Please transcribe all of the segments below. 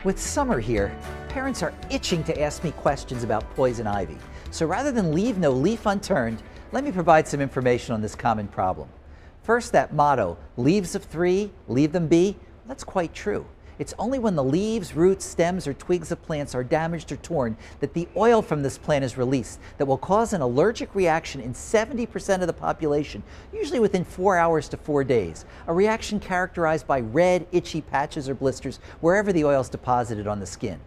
With summer here, parents are itching to ask me questions about poison ivy. So rather than leave no leaf unturned, let me provide some information on this common problem. First, that motto, leaves of three, leave them be, that's quite true. It's only when the leaves, roots, stems, or twigs of plants are damaged or torn that the oil from this plant is released that will cause an allergic reaction in 70% of the population, usually within 4 hours to 4 days. A reaction characterized by red, itchy patches or blisters wherever the oil is deposited on the skin.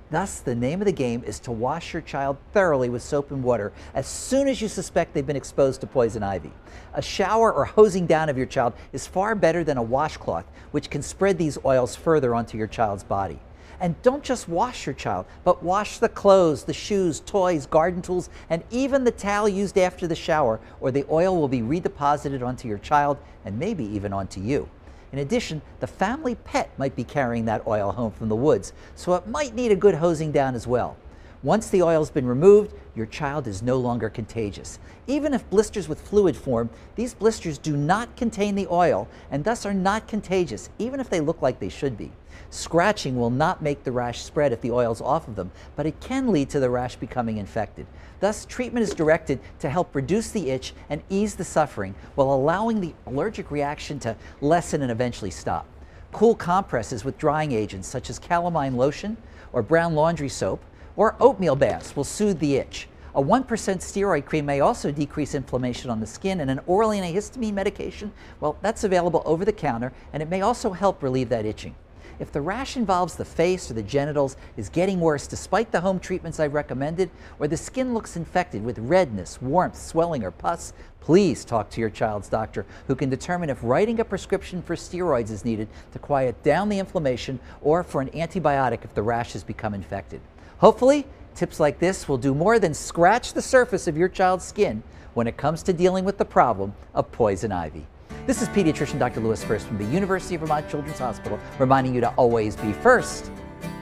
Thus, the name of the game is to wash your child thoroughly with soap and water as soon as you suspect they've been exposed to poison ivy. A shower or hosing down of your child is far better than a washcloth, which can spread these oils further onto your child's body. And don't just wash your child, but wash the clothes, the shoes, toys, garden tools, and even the towel used after the shower, or the oil will be redeposited onto your child and maybe even onto you. In addition, the family pet might be carrying that oil home from the woods, so it might need a good hosing down as well. Once the oil's been removed, your child is no longer contagious. Even if blisters with fluid form, these blisters do not contain the oil and thus are not contagious, even if they look like they should be. Scratching will not make the rash spread if the oil's off of them, but it can lead to the rash becoming infected. Thus, treatment is directed to help reduce the itch and ease the suffering while allowing the allergic reaction to lessen and eventually stop. Cool compresses with drying agents such as calamine lotion or brown laundry soap or oatmeal baths will soothe the itch. A 1% steroid cream may also decrease inflammation on the skin, and an oral antihistamine medication, well, that's available over the counter, and it may also help relieve that itching. If the rash involves the face or the genitals, is getting worse despite the home treatments I've recommended, or the skin looks infected with redness, warmth, swelling, or pus, please talk to your child's doctor, who can determine if writing a prescription for steroids is needed to quiet down the inflammation or for an antibiotic if the rash has become infected. Hopefully, tips like this will do more than scratch the surface of your child's skin when it comes to dealing with the problem of poison ivy. This is pediatrician Dr. Louis First from the University of Vermont Children's Hospital, reminding you to always be first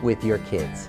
with your kids.